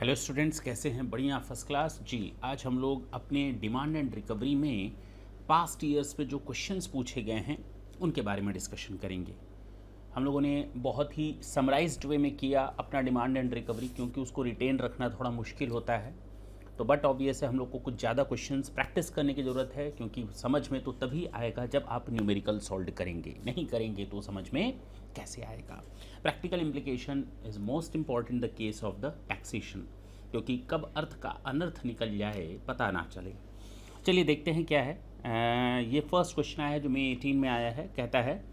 Hello students, कैसे हैं? बढ़िया, फर्स्ट क्लास जी। आज हम लोग अपने डिमांड एंड रिकवरी में पास्ट ईयर्स पे जो क्वेश्चंस पूछे गए हैं उनके बारे में डिस्कशन करेंगे। हम लोगों ने बहुत ही समराइज्ड वे में किया अपना डिमांड एंड रिकवरी, क्योंकि उसको रिटेन रखना थोड़ा मुश्किल होता है। तो बट ऑब्वियस है हम लोग को कुछ ज़्यादा क्वेश्चंस प्रैक्टिस करने की ज़रूरत है, क्योंकि समझ में तो तभी आएगा जब आप न्यूमेरिकल सॉल्व करेंगे। नहीं करेंगे तो समझ में कैसे आएगा। Practical implication is most important the case of the taxation, क्योंकि कब अर्थ का अनर्थ निकल जाए पता ना चले। चलिए देखते हैं क्या है। ये फर्स्ट क्वेश्चन आया है जो मई 18 में आया है। कहता है,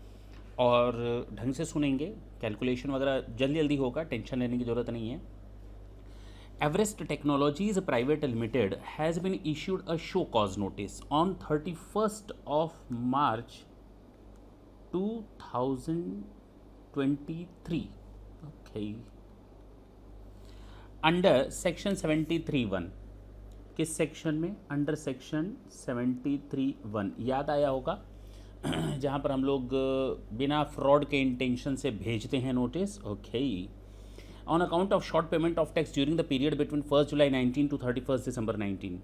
और ढंग से सुनेंगे, कैलकुलेशन वगैरह जल्दी जल्दी होगा, टेंशन लेने की ज़रूरत नहीं है। Everest Technologies Private Limited has been issued a show cause notice on 31st of March 2023. Okay. Under section 73(1). किस सेक्शन में? Under section 73(1). याद आया होगा जहाँ पर हम लोग बिना फ्रॉड के इंटेंशन से भेजते हैं notice. Okay. On account of short payment of tax during the period between 1 July 19 to 31 December 19।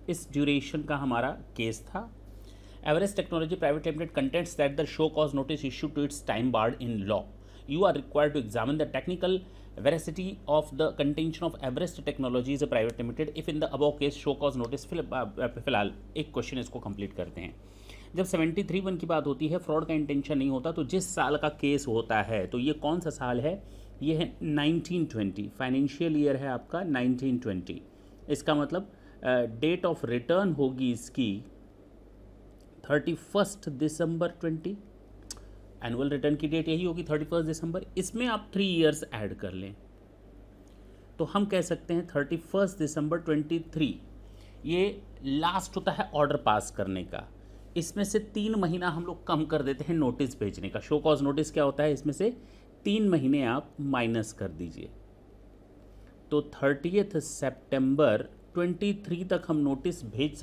इस ड्यूरेशन का हमारा केस था। Everest technology private limited contends that the show cause notice issued to its time barred in law. You are required to examine the technical veracity of the contention of Everest Technologies Private Limited if in the above case show cause notice। फिलहाल एक question इसको complete करते हैं। जब 73(1) की बात होती है, फ्रॉड का इंटेंशन नहीं होता, तो जिस साल का केस होता है, तो ये कौन सा साल है? ये है 1920, फाइनेंशियल ईयर है आपका 1920। इसका मतलब डेट ऑफ रिटर्न होगी इसकी 31 दिसंबर 20। एनुअल रिटर्न की डेट यही होगी 31 दिसंबर। इसमें आप 3 इयर्स ऐड कर लें तो हम कह सकते हैं 31 दिसंबर 23 ये लास्ट होता है ऑर्डर पास करने का। इसमें से 3 महीना हम लोग कम कर देते हैं नोटिस भेजने का। शो कॉज नोटिस क्या होता है? इसमें से 3 महीने आप माइनस कर दीजिए, तो 30 सितंबर 23 तक हम नोटिस भेज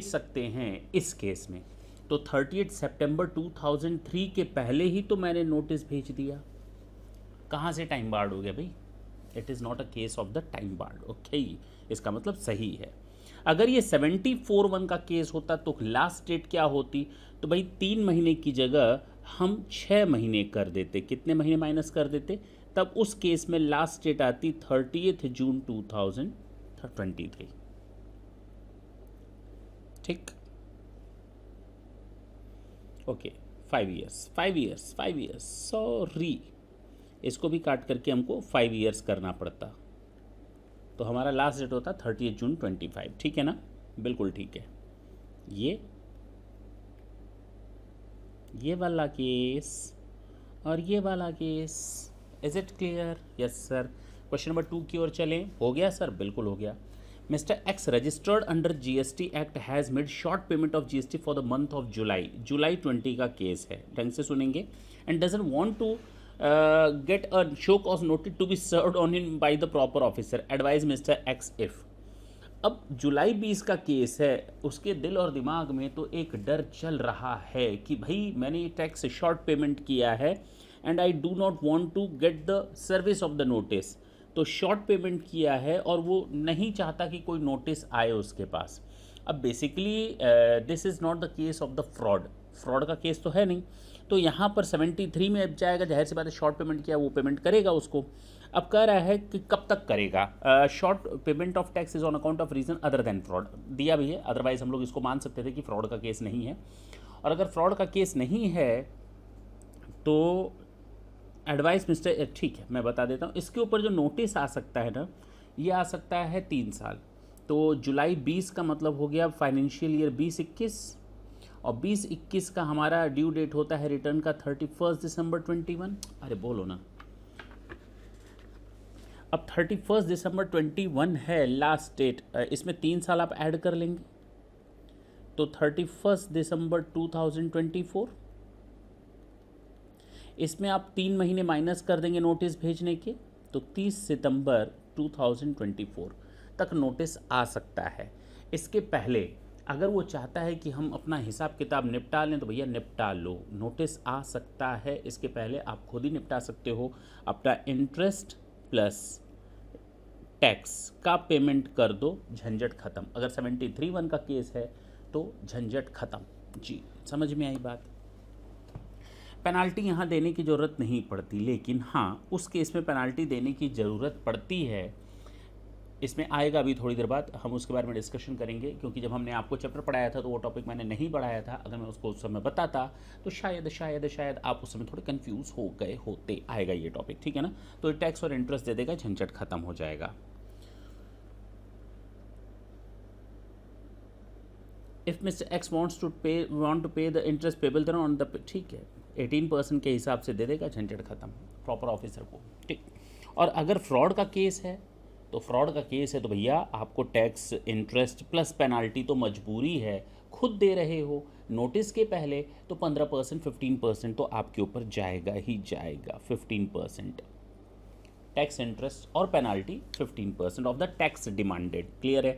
सकते हैं इस केस में। तो 30 सितंबर 2003 के पहले ही तो मैंने नोटिस भेज दिया। कहाँ से टाइम बार्ड हो गया भाई? It is not a case of the time barred. Okay, इसका मतलब सही है। अगर ये 74(1) का केस होता तो लास्ट डेट क्या होती? तो भाई 3 महीने की जगह हम 6 महीने कर देते। कितने महीने माइनस कर देते? तब उस केस में लास्ट डेट आती 30 जून 2023। ठीक, ओके। 5 इयर्स सॉरी, इसको भी काट करके हमको 5 इयर्स करना पड़ता, तो हमारा लास्ट डेट होता 30 जून 25। ठीक है ना? बिल्कुल ठीक है। ये वाला केस और ये वाला case, is it clear? Yes sir. Question number 2 की ओर चलें। हो गया सर? बिल्कुल हो गया। Mr. X registered under GST Act has made short payment of GST for the month of जुलाई 20 का केस है। ढंग से सुनेंगे। and doesn't want to get a show cause notice to be served on him by the proper officer। advise Mr. X if। अब जुलाई 20 का case है, उसके दिल और दिमाग में तो एक डर चल रहा है कि भाई मैंने ये टैक्स शॉर्ट पेमेंट किया है and I do not want to get the service of the notice. तो शॉर्ट पेमेंट किया है और वो नहीं चाहता कि कोई नोटिस आए उसके पास। अब basically this is not the case of the fraud का केस तो है नहीं, तो यहाँ पर 73 में अब जाएगा, जाहिर सी बात है शॉर्ट पेमेंट किया वो पेमेंट करेगा उसको। अब कह रहा है कि कब तक करेगा। Short payment of tax is on account of reason other than fraud दिया भी है, अदरवाइज हम लोग इसको मान सकते थे कि फ्रॉड का केस नहीं है। और अगर फ्रॉड का केस नहीं है तो एडवाइस मिस्टर, ठीक है मैं बता देता हूँ। इसके ऊपर जो नोटिस आ सकता है ना, ये आ सकता है 3 साल। तो जुलाई 20 का मतलब हो गया फाइनेंशियल ईयर 20-21, और 20-21 का हमारा ड्यू डेट होता है रिटर्न का 31 दिसंबर 21। अरे बोलो ना। अब 31 दिसंबर 21 है लास्ट डेट, इसमें 3 साल आप ऐड कर लेंगे तो 31 दिसंबर 2024। इसमें आप 3 महीने माइनस कर देंगे नोटिस भेजने के, तो 30 सितंबर 2024 तक नोटिस आ सकता है। इसके पहले अगर वो चाहता है कि हम अपना हिसाब किताब निपटा लें तो भैया निपटा लो, नोटिस आ सकता है, इसके पहले आप खुद ही निपटा सकते हो, अपना इंटरेस्ट प्लस टैक्स का पेमेंट कर दो, झंझट खत्म। अगर 73(1) का केस है तो झंझट खत्म। जी समझ में आई बात। पेनाल्टी यहाँ देने की ज़रूरत नहीं पड़ती, लेकिन हाँ उस केस में पेनाल्टी देने की ज़रूरत पड़ती है, इसमें आएगा अभी थोड़ी देर बाद, हम उसके बारे में डिस्कशन करेंगे, क्योंकि जब हमने आपको चैप्टर पढ़ाया था तो वो टॉपिक मैंने नहीं पढ़ाया था। अगर मैं उसको उस समय बताता तो शायद शायद शायद आप उस समय थोड़े कंफ्यूज हो गए होते। आएगा ये टॉपिक, ठीक है ना। तो टैक्स और इंटरेस्ट दे देगा, झंझट खत्म हो जाएगा। If mister X want to pay the interest payable then on the, ठीक है 18% के हिसाब से दे देगा, झंझट खत्म प्रॉपर ऑफिसर को, ठीक। और अगर फ्रॉड का केस है तो फ्रॉड का केस है तो भैया आपको टैक्स इंटरेस्ट प्लस पेनाल्टी तो मजबूरी है, खुद दे रहे हो नोटिस के पहले, तो 15% 15% तो आपके ऊपर जाएगा ही जाएगा। 15% टैक्स इंटरेस्ट और penalty 15% of the tax demanded. Clear है,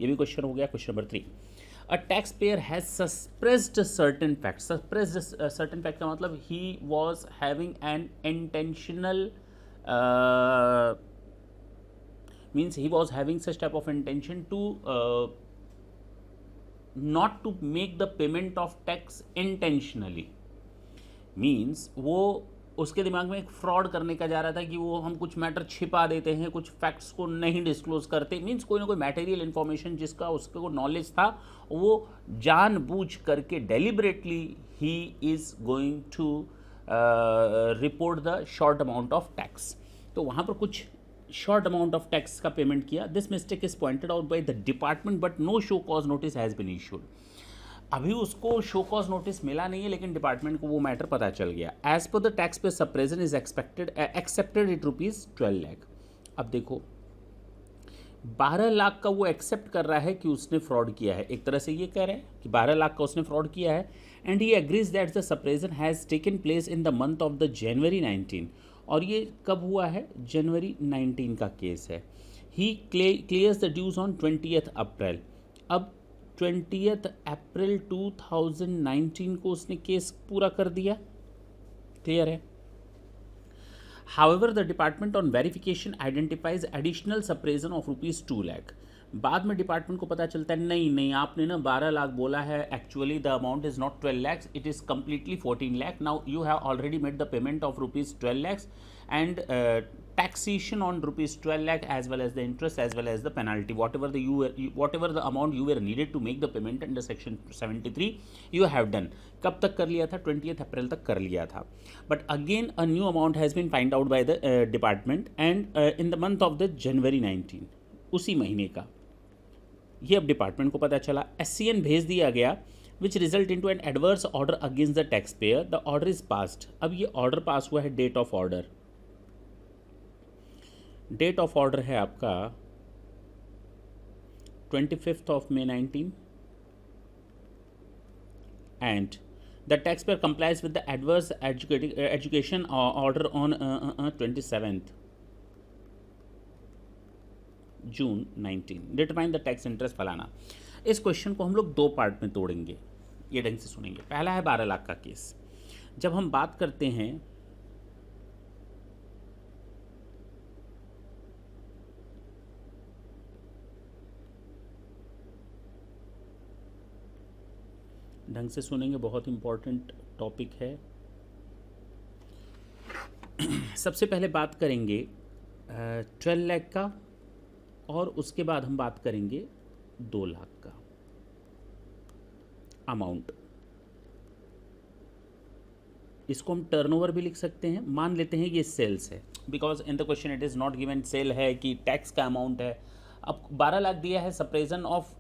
ये भी क्वेश्चन हो गया। Question number 3, a taxpayer has suppressed certain facts. Suppressed certain fact का मतलब he was having an intentional means he was having such type of intention to not to make the payment of tax intentionally. Means वो उसके दिमाग में एक fraud करने का जा रहा था कि वो हम कुछ मैटर छिपा देते हैं, कुछ फैक्ट्स को नहीं डिस्क्लोज करते। मीन्स कोई ना कोई मटेरियल इन्फॉर्मेशन जिसका उसके को नॉलेज था, वो जानबूझ करके डेलिबरेटली ही is going to report the short amount of tax. तो वहाँ पर कुछ शॉर्ट अमाउंट ऑफ टैक्स का पेमेंट किया। This mistake is pointed out by the department but no show cause notice has been issued. अभी उसको show cause notice मिला नहीं है, लेकिन डिपार्टमेंट को वो मैटर पता चल गया। एज पर द टैक्स पे सप्रेजन इज एक्सेप्टेड एट ₹12 लाख। अब देखो 12 लाख का वो एक्सेप्ट कर रहा है कि उसने फ्रॉड किया है, एक तरह से ये कह रहे हैं कि 12 लाख का उसने फ्रॉड किया है, and he agrees that the suppression has taken place in the month of the January 19। और ये कब हुआ है? जनवरी 19 का केस है। ही क्लियर्स द ड्यूज ऑन 20 अप्रैल। अब 20 अप्रैल 2019 को उसने केस पूरा कर दिया। क्लियर है। However, the department on verification identifies additional suppression of ₹2 lakh. बाद में डिपार्टमेंट को पता चलता है नहीं नहीं आपने ना 12 लाख बोला है, actually the amount is not 12 lakhs, it is completely 14 lakh. Now you have already made the payment of ₹12 lakhs and taxation on ₹12 lakh as well as the interest as well as the penalty, whatever the amount you were needed to make the payment under section 73 you have done. कब तक कर लिया था? 20 अप्रैल तक कर लिया था. But again a new amount has been find out by the department and in the month of the January 19, उसी महीने का ये अब डिपार्टमेंट को पता चला, SCN भेज दिया गया, which result in to an adverse order against the taxpayer. The order is passed. अब ये ऑर्डर पास हुआ है, date of order, date of order है आपका 25 May 19 and the taxpayer complies with the adverse education order on 27 June 19. Determine the tax interest फलाना. इस question को हम लोग दो पार्ट में तोड़ेंगे, ये ढंग से सुनेंगे. पहला है 12 लाख का केस. जब हम बात करते हैं ढंग से सुनेंगे, बहुत इंपॉर्टेंट टॉपिक है. सबसे पहले बात करेंगे 12 लाख का और उसके बाद हम बात करेंगे 2 लाख का अमाउंट. इसको हम टर्नओवर भी लिख सकते हैं. मान लेते हैं ये सेल्स है, because in the question it is not given sale है कि टैक्स का अमाउंट है. अब 12 लाख दिया है, सप्रेजन ऑफ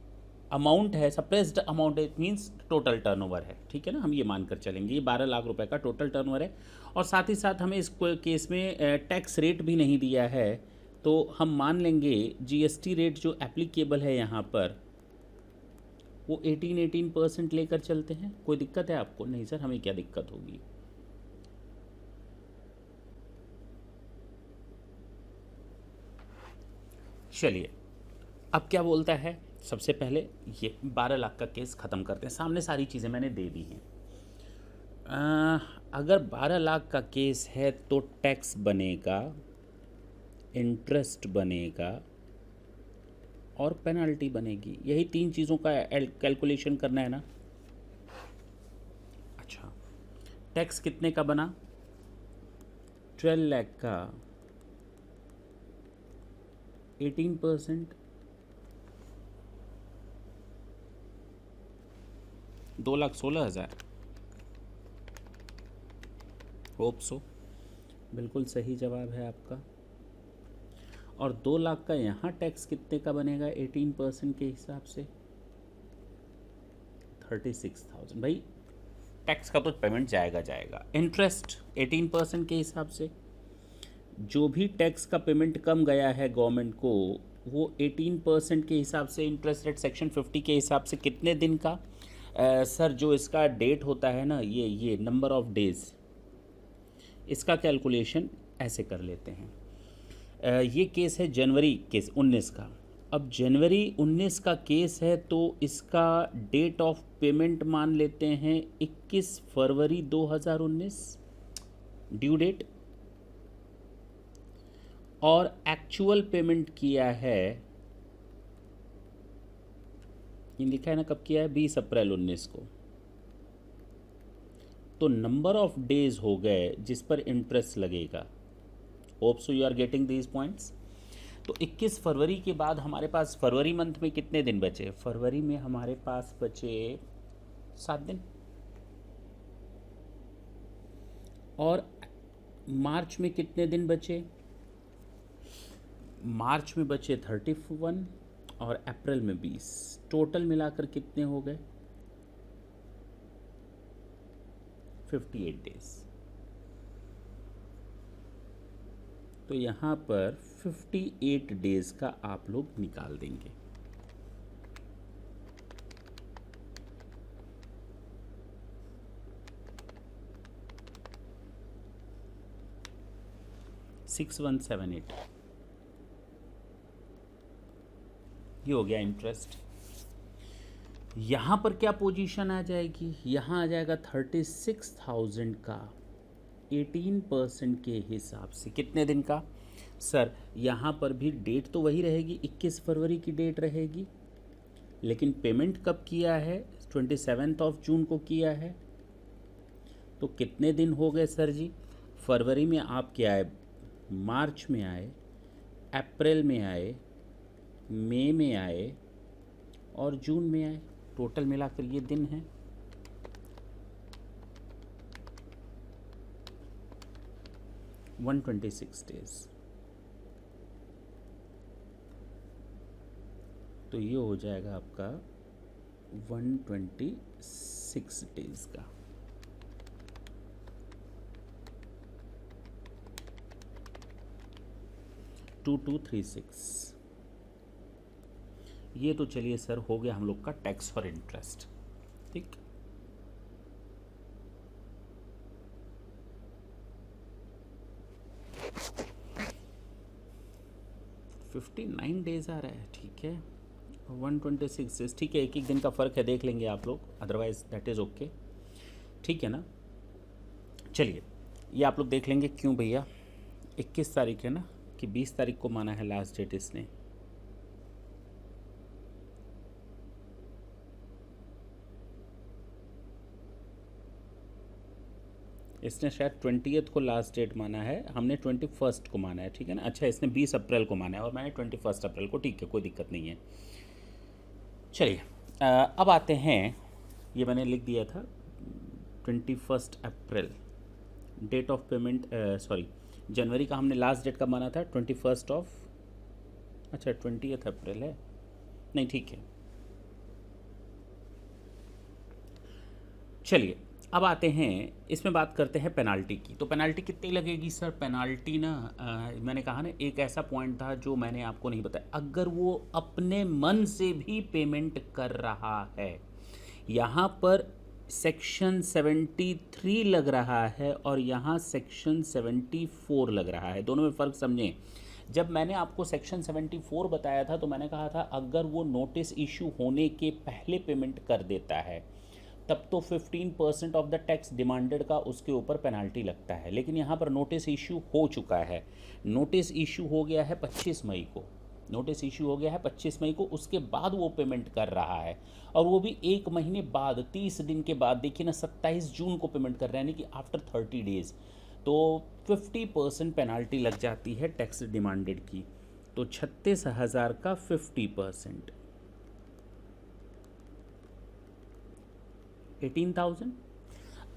अमाउंट है, सप्रेस्ड अमाउंट है, इट मीन्स टोटल टर्नओवर है. ठीक है ना, हम ये मानकर चलेंगे ये 12 लाख रुपए का टोटल टर्नओवर है. और साथ ही साथ हमें इस केस में टैक्स रेट भी नहीं दिया है, तो हम मान लेंगे GST रेट जो एप्लीकेबल है यहाँ पर वो 18% लेकर चलते हैं. कोई दिक्कत है आपको? नहीं सर, हमें क्या दिक्कत होगी. चलिए अब क्या बोलता है सबसे पहले ये 12 लाख का केस ख़त्म करते हैं। सामने सारी चीज़ें मैंने दे दी हैं। अगर 12 लाख का केस है तो टैक्स बनेगा, इंटरेस्ट बनेगा और पेनल्टी बनेगी। यही 3 चीज़ों का कैलकुलेशन करना है ना। अच्छा, टैक्स कितने का बना? 12 लाख का 18%, 2,16,000। होप सो, बिल्कुल सही जवाब है आपका। और 2 लाख का यहाँ टैक्स कितने का बनेगा 18% के हिसाब से? 36,000। भाई टैक्स का तो पेमेंट जाएगा। इंटरेस्ट 18% के हिसाब से, जो भी टैक्स का पेमेंट कम गया है गवर्नमेंट को, वो 18% के हिसाब से इंटरेस्ट रेट सेक्शन 50 के हिसाब से कितने दिन का? सर जो इसका डेट होता है ना, ये नंबर ऑफ डेज, इसका कैलकुलेशन ऐसे कर लेते हैं। ये केस है जनवरी केस 19 का। अब जनवरी 19 का केस है तो इसका डेट ऑफ पेमेंट मान लेते हैं 21 फरवरी 2019 ड्यू डेट, और एक्चुअल पेमेंट किया है, ये लिखा है ना कब किया है, 20 अप्रैल 19 को। तो नंबर ऑफ डेज हो गए जिस पर इंटरेस्ट लगेगा। Hope so you are getting these points. तो 21 फरवरी के बाद हमारे पास फरवरी मंथ में कितने दिन बचे? फरवरी में हमारे पास बचे 7 दिन, और मार्च में कितने दिन बचे? मार्च में बचे 31 और अप्रैल में 20। टोटल मिलाकर कितने हो गए? 58 डेज। तो यहाँ पर 58 डेज का आप लोग निकाल देंगे। सिक्स 178, ये हो गया इंटरेस्ट। यहाँ पर क्या पोजीशन आ जाएगी? यहाँ आ जाएगा 36,000 का 18% के हिसाब से कितने दिन का? सर यहाँ पर भी डेट तो वही रहेगी, 21 फरवरी की डेट रहेगी, लेकिन पेमेंट कब किया है? 27 जून को किया है। तो कितने दिन हो गए सर जी? फरवरी में आप क्या आए, मार्च में आए, अप्रैल में आए, मई में आए और जून में आए। टोटल मिलाकर ये दिन है। One 126 days. तो ये हो जाएगा आपका 126 डेज का। टू 236। ये तो चलिए सर हो गया हम लोग का टैक्स फॉर इंटरेस्ट। ठीक, $59 डेज आ रहा है। ठीक है, 126 डेज। ठीक है, एक दिन का फ़र्क है, देख लेंगे आप लोग, अदरवाइज दैट इज़ ओके। ठीक है ना। चलिए ये आप लोग देख लेंगे। क्यों भैया 21 तारीख है ना, कि 20 तारीख को माना है लास्ट डेट इसने। इसने शायद 20th को लास्ट डेट माना है, हमने 21 को माना है। ठीक है ना। अच्छा, इसने 20 अप्रैल को माना है और मैंने 21 अप्रैल को। ठीक है, कोई दिक्कत नहीं है। चलिए अब आते हैं, ये मैंने लिख दिया था 21 अप्रैल डेट ऑफ पेमेंट। सॉरी, जनवरी का हमने लास्ट डेट का माना था 21 ऑफ, अच्छा 20th अप्रैल है, नहीं ठीक है। चलिए अब आते हैं, इसमें बात करते हैं पेनाल्टी की। तो पेनाल्टी कितनी लगेगी सर? पेनाल्टी ना मैंने कहा ना, एक ऐसा पॉइंट था जो मैंने आपको नहीं बताया। अगर वो अपने मन से भी पेमेंट कर रहा है, यहाँ पर सेक्शन 73 लग रहा है और यहाँ सेक्शन 74 लग रहा है, दोनों में फ़र्क समझें। जब मैंने आपको सेक्शन 74 बताया था तो मैंने कहा था अगर वो नोटिस इशू होने के पहले पेमेंट कर देता है तब तो 15% ऑफ द टैक्स डिमांडेड का उसके ऊपर पेनाल्टी लगता है, लेकिन यहाँ पर नोटिस इशू हो चुका है। नोटिस इशू हो गया है 25 मई को, नोटिस इशू हो गया है 25 मई को, उसके बाद वो पेमेंट कर रहा है और वो भी एक महीने बाद, 30 दिन के बाद। देखिए ना, 27 जून को पेमेंट कर रहे हैं, यानी कि आफ्टर 30 डेज। तो 50% पेनाल्टी लग जाती है टैक्स डिमांडेड की। तो 36,000 का 50%, 18,000।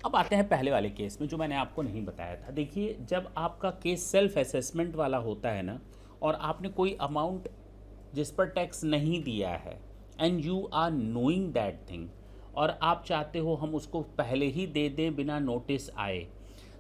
अब आते हैं पहले वाले केस में जो मैंने आपको नहीं बताया था। देखिए, जब आपका केस सेल्फ असेसमेंट वाला होता है ना, और आपने कोई अमाउंट जिस पर टैक्स नहीं दिया है and you are knowing that thing, और आप चाहते हो हम उसको पहले ही दे दें बिना नोटिस आए,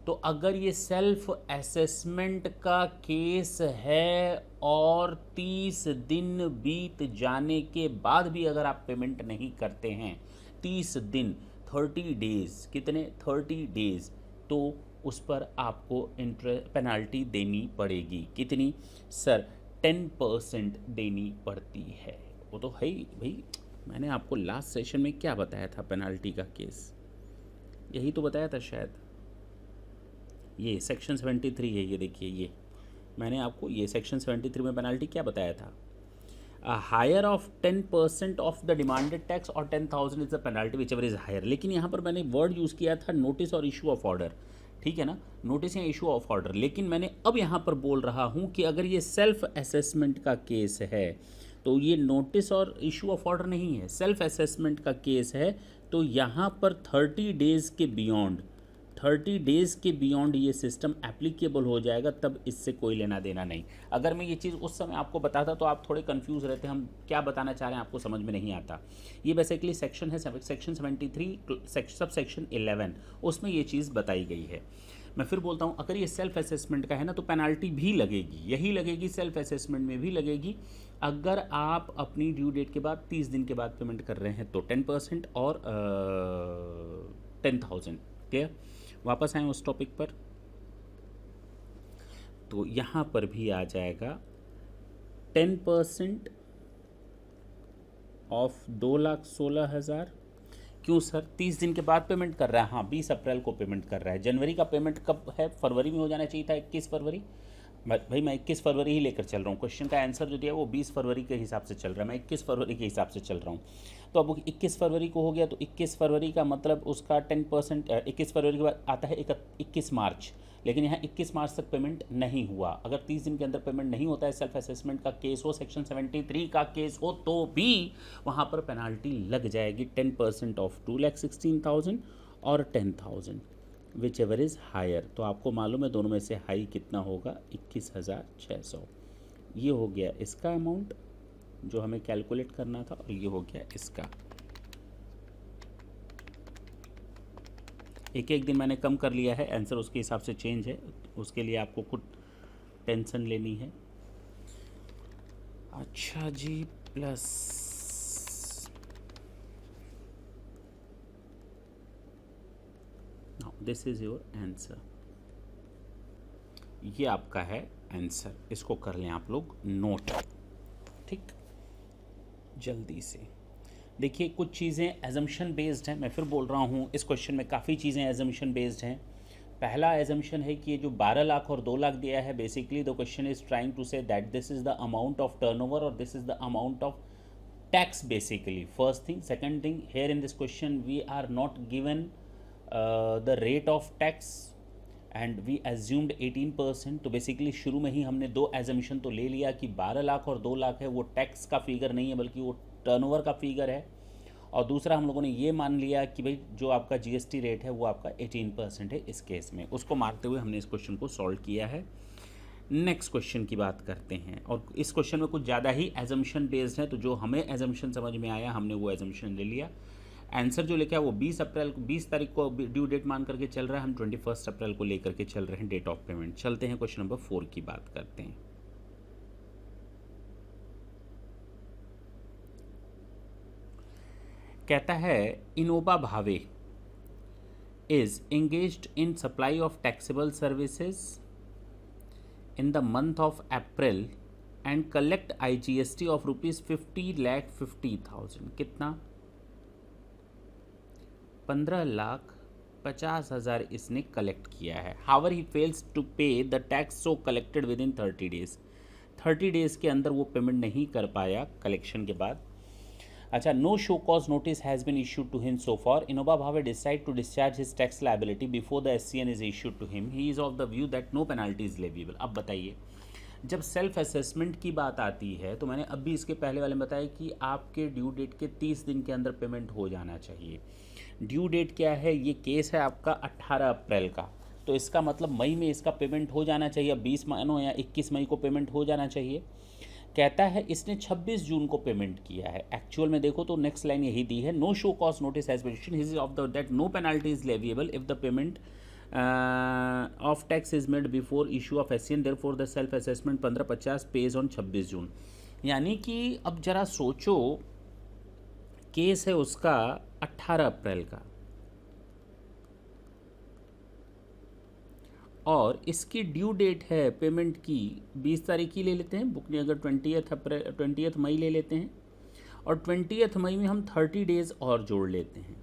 तो अगर ये सेल्फ असेसमेंट का केस है और 30 दिन बीत जाने के बाद भी अगर आप पेमेंट नहीं करते हैं, 30 दिन, 30 डेज़, कितने, 30 डेज़, तो उस पर आपको पेनाल्टी देनी पड़ेगी। कितनी सर? 10% देनी पड़ती है। वो तो है ही भाई, मैंने आपको लास्ट सेशन में क्या बताया था पेनाल्टी का केस, यही तो बताया था शायद। ये सेक्शन 73 है, ये देखिए, ये मैंने आपको ये सेक्शन 73 में पेनाल्टी क्या बताया था, higher of 10% of the demanded tax और 10,000 is the penalty whichever is higher. लेकिन यहाँ पर मैंने वर्ड यूज़ किया था नोटिस और इशू ऑफ ऑर्डर, ठीक है ना, नोटिस या इशू ऑफ ऑर्डर। लेकिन मैंने अब यहाँ पर बोल रहा हूँ कि अगर ये सेल्फ असेसमेंट का केस है तो ये नोटिस और इशू ऑफ ऑर्डर नहीं है, सेल्फ असेसमेंट का केस है, तो यहाँ पर 30 डेज़ के बियॉन्ड, 30 डेज़ के बियॉन्ड ये सिस्टम एप्लीकेबल हो जाएगा, तब इससे कोई लेना देना नहीं। अगर मैं ये चीज़ उस समय आपको बताता तो आप थोड़े कंफ्यूज रहते, हम क्या बताना चाह रहे हैं आपको समझ में नहीं आता। ये बेसिकली सेक्शन है, सेक्शन 73 सब सेक्शन 11, उसमें ये चीज़ बताई गई है। मैं फिर बोलता हूँ, अगर ये सेल्फ असेसमेंट का है ना तो पेनाल्टी भी लगेगी, यही लगेगी, सेल्फ असेसमेंट में भी लगेगी। अगर आप अपनी ड्यू डेट के बाद 30 दिन के बाद पेमेंट कर रहे हैं तो 10% और 10,000। क्लियर? वापस आए उस टॉपिक पर, तो यहाँ पर भी आ जाएगा 10% ऑफ 2,16,000। क्यों सर? 30 दिन के बाद पेमेंट कर रहा है, हाँ 20 अप्रैल को पेमेंट कर रहा है। जनवरी का पेमेंट कब है? फरवरी में हो जाना चाहिए था, 21 फरवरी। भाई मैं 21 फरवरी ही लेकर चल रहा हूँ, क्वेश्चन का आंसर जो दिया वो 20 फरवरी के हिसाब से चल रहा है, मैं 21 फरवरी के हिसाब से चल रहा हूँ। तो अब 21 फरवरी को हो गया, तो 21 फरवरी का मतलब उसका 10%, 21 फरवरी के बाद आता है 21 मार्च, लेकिन यहाँ 21 मार्च तक पेमेंट नहीं हुआ। अगर 30 दिन के अंदर पेमेंट नहीं होता है, सेल्फ असेसमेंट का केस हो, सेक्शन 73 का केस हो, तो भी वहाँ पर पेनाल्टी लग जाएगी 10% ऑफ 2,16,000 और 10,000 विच एवर इज़ हायर। तो आपको मालूम है दोनों में से हाई कितना होगा, 21,600। ये हो गया इसका अमाउंट जो हमें कैलकुलेट करना था, और ये हो गया इसका। एक एक दिन मैंने कम कर लिया है, आंसर उसके हिसाब से चेंज है, उसके लिए आपको कुछ टेंशन लेनी है। अच्छा जी, plus this is your answer, ये आपका है आंसर, इसको कर लें आप लोग नोट, ठीक। जल्दी से देखिए, कुछ चीज़ें एजम्पशन बेस्ड हैं, मैं फिर बोल रहा हूँ इस क्वेश्चन में काफ़ी चीज़ें एजम्पशन बेस्ड हैं। पहला एजम्पशन है कि ये जो 12 लाख और 2 लाख दिया है, basically the question is trying to say that this is the amount of turnover और this is the amount of tax basically, first thing. Second thing, here in this question we are not given the rate of tax and we assumed 18%। तो basically शुरू में ही हमने दो assumption तो ले लिया कि 12 लाख और 2 लाख है वो टैक्स का फिगर नहीं है बल्कि वो टर्नओवर का फिगर है, और दूसरा हम लोगों ने ये मान लिया कि भाई जो आपका जीएसटी रेट है वो आपका 18% है इस केस में। उसको मारते हुए हमने इस क्वेश्चन को सॉल्व किया है। नेक्स्ट क्वेश्चन की बात करते हैं, और इस क्वेश्चन में कुछ ज़्यादा ही एजम्पशन बेस्ड है, तो जो हमें एजम्पशन समझ में आया हमने वो एजम्पशन ले लिया। आंसर जो लेके आया वो 20 तारीख को ड्यू डेट मान करके चल रहा है, हम 21 अप्रैल को लेकर के चल रहे हैं डेट ऑफ पेमेंट। चलते हैं क्वेश्चन नंबर 4 की बात करते हैं। कहता है इनोबा भावे is engaged in supply of taxable services in the month of April and collect IGST of rupees 50,50,000 कितना 15,50,000 इसने कलेक्ट किया है. हावर he fails to pay the tax so collected with in 30 days. 30 days के अंदर वो पेमेंट नहीं कर पाया कलेक्शन के बाद. अच्छा, no show cause notice has been issued to him so far. इनोवा Bhave decide to discharge his tax liability before the SCN is issued to him. He is of the view that no penalty is leviable. अब बताइए, जब self assessment की बात आती है तो मैंने अभी इसके पहले वाले में बताया कि आपके ड्यू डेट के 30 दिन के अंदर पेमेंट हो जाना चाहिए. ड्यू डेट क्या है? ये केस है आपका 18 अप्रैल का, तो इसका मतलब मई में इसका पेमेंट हो जाना चाहिए. 20 मानो या 21 मई को पेमेंट हो जाना चाहिए. कहता है इसने 26 जून को पेमेंट किया है. एक्चुअल में देखो तो नेक्स्ट लाइन यही दी है, no show cost notice has been issued his of the that no penalty is leviable if the payment of tax is made before issue of SCN. Therefore the self assessment 1550 page on 26 June. यानी कि अब जरा सोचो, case है उसका 18 अप्रैल का और इसकी ड्यू डेट है पेमेंट की 20 तारीख की ले लेते हैं बुक ने, अगर 20 मई ले लेते हैं और 20 मई में हम 30 डेज़ और जोड़ लेते हैं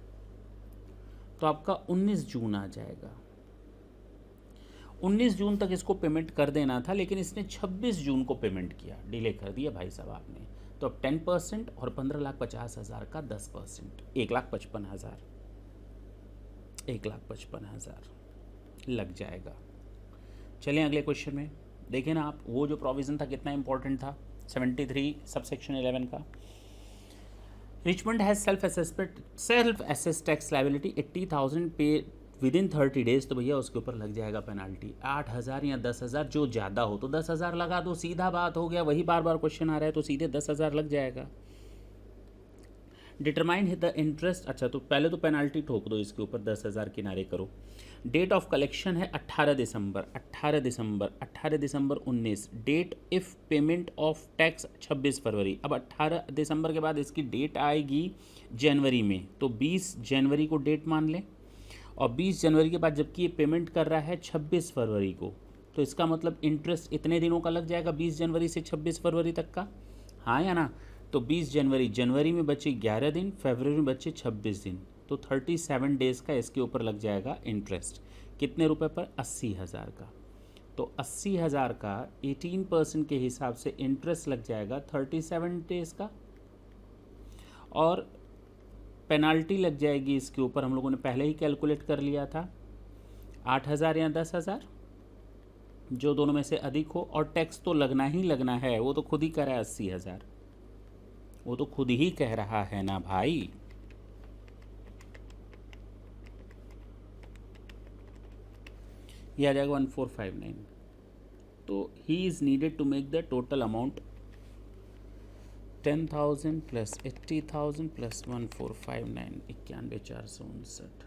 तो आपका 19 जून आ जाएगा. 19 जून तक इसको पेमेंट कर देना था, लेकिन इसने 26 जून को पेमेंट किया, डिले कर दिया भाई साहब आपने. तो अब 10% और 15,50,000 का 10%, 1,55,000 लग जाएगा. चलें अगले क्वेश्चन में. देखें ना आप, वो जो प्रोविज़न था कितना इंपॉर्टेंट था, 73 सबसेक्शन 11 का. Richmond has self assess tax liability 80,000 पे विद इन 30 डेज. तो भैया उसके ऊपर लग जाएगा पेनाल्टी 8,000 या 10,000, जो ज़्यादा हो तो 10,000 लगा दो, सीधा बात हो गया. वही बार बार क्वेश्चन आ रहा है तो सीधे 10,000 लग जाएगा. Determine the interest. अच्छा, तो पहले तो पेनाल्टी ठोक दो इसके ऊपर, 10,000 किनारे करो. डेट ऑफ कलेक्शन है 18 दिसंबर 19. Date if payment of tax 26 February. अब 18 दिसंबर के बाद इसकी डेट आएगी जनवरी में, तो 20 जनवरी को डेट मान लें. और 20 जनवरी के बाद जबकि ये पेमेंट कर रहा है 26 फरवरी को, तो इसका मतलब इंटरेस्ट इतने दिनों का लग जाएगा 20 जनवरी से 26 फरवरी तक का. हाँ या ना? तो 20 जनवरी में बचे 11 दिन, फरवरी में बचे 26 दिन, तो 37 डेज़ का इसके ऊपर लग जाएगा इंटरेस्ट. कितने रुपए पर? 80,000 का. तो 80,000 का 18% के हिसाब से इंटरेस्ट लग जाएगा 37 डेज़ का. और पेनाल्टी लग जाएगी इसके ऊपर, हम लोगों ने पहले ही कैलकुलेट कर लिया था, 8,000 या 10,000, जो दोनों में से अधिक हो. और टैक्स तो लगना ही लगना है, वो तो खुद ही कह रहा है 80,000, वो तो खुद ही कह रहा है ना भाई. ये आ जाएगा 1459. तो he is needed to make the total amount 10,000 plus 80,000 plus 1459, 91,459.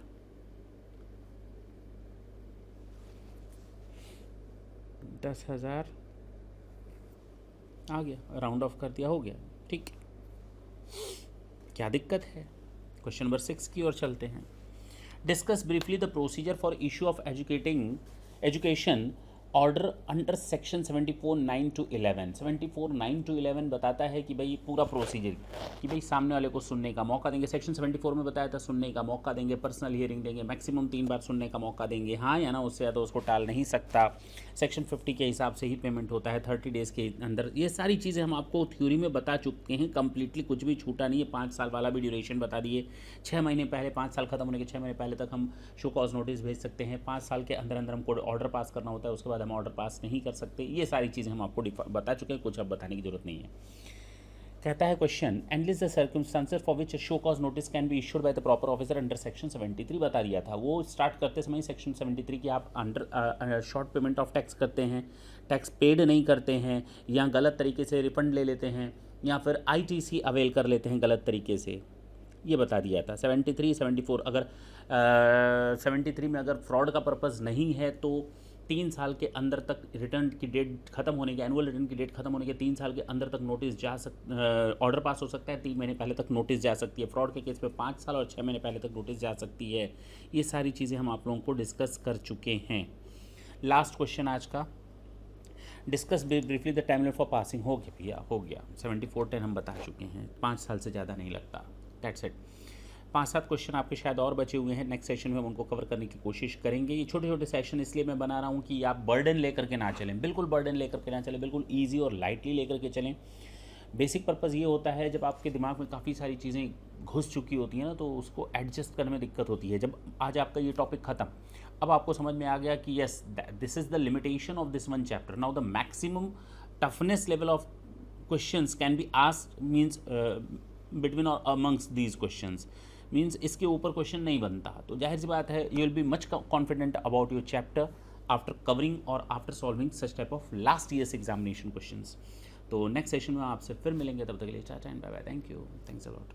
10,000 आ गया, राउंड ऑफ कर दिया, हो गया. ठीक, क्या दिक्कत है? क्वेश्चन नंबर 6 की ओर चलते हैं. Discuss briefly the procedure for issue of education order under section 74(9) to 11. 74(9) to 11 बताता है कि भाई पूरा प्रोसीजर, कि भाई सामने वाले को सुनने का मौका देंगे. सेक्शन 74 में बताया था सुनने का मौका देंगे, पर्सनल हियरिंग देंगे, मैक्सिमम 3 बार सुनने का मौका देंगे. हाँ या ना? उससे ज़्यादा उसको टाल नहीं सकता. सेक्शन 50 के हिसाब से ही पेमेंट होता है 30 डेज़ के अंदर. ये सारी चीज़ें हम आपको थ्योरी में बता चुके हैं, कंप्लीटली कुछ भी छूटा नहीं है. 5 साल वाला भी ड्यूरेशन बता दिए. 6 महीने पहले, 5 साल खत्म होने के 6 महीने पहले तक हम शो कॉज नोटिस भेज सकते हैं. 5 साल के अंदर अंदर हमको ऑर्डर पास करना होता है, उसके बाद हम ऑर्डर पास नहीं कर सकते. ये सारी चीज़ें हम आपको बता चुके हैं, कुछ अब बताने की जरूरत नहीं है. कहता है question, analyse the circumstances for which show cause notice can be issued by the proper officer under section 73. बता दिया था वो स्टार्ट करते समय सेक्शन 73 की आप under short payment of tax करते हैं, टैक्स पेड नहीं करते हैं, या गलत तरीके से रिफंड ले लेते हैं, या फिर ITC अवेल कर लेते हैं गलत तरीके से. ये बता दिया था. 73, 74, अगर 73 में अगर फ्रॉड का पर्पज़ नहीं है तो 3 साल के अंदर तक रिटर्न की डेट खत्म होने के, एनुअल रिटर्न की डेट खत्म होने के 3 साल के अंदर तक नोटिस ऑर्डर पास हो सकता है. 3 महीने पहले तक नोटिस जा सकती है. फ्रॉड के केस पे 5 साल और 6 महीने पहले तक नोटिस जा सकती है. ये सारी चीज़ें हम आप लोगों को डिस्कस कर चुके हैं. लास्ट क्वेश्चन आज का, discuss briefly the timeline for passing, हो गया भैया, हो गया। 74-10 हम बता चुके हैं, 5 साल से ज़्यादा नहीं लगता। That's it. 5-7 क्वेश्चन आपके शायद और बचे हुए हैं, नेक्स्ट सेशन में हम उनको कवर करने की कोशिश करेंगे। ये छोटे छोटे सेशन इसलिए मैं बना रहा हूँ कि आप बर्डन लेकर के ना चलें, बिल्कुल बर्डन लेकर के ना चलें, बिल्कुल ईजी और लाइटली लेकर के चलें। बेसिक पर्पज़ ये होता है, जब आपके दिमाग में काफ़ी सारी चीज़ें घुस चुकी होती हैं ना, तो उसको एडजस्ट करने में दिक्कत होती है। जब आज आपका ये टॉपिक ख़त्म, अब आपको समझ में आ गया कि yes this is the limitation of this one chapter, now the maximum toughness level of questions can be asked means between और अमंग्स दीज क्वेश्चंस, मीन्स इसके ऊपर क्वेश्चन नहीं बनता। तो जाहिर सी बात है, you will be much confident about your chapter after covering और after solving such type of last years examination questions. तो नेक्स्ट सेशन में आपसे फिर मिलेंगे, तब तक के लिए tata and bye bye, thank you, thanks a lot.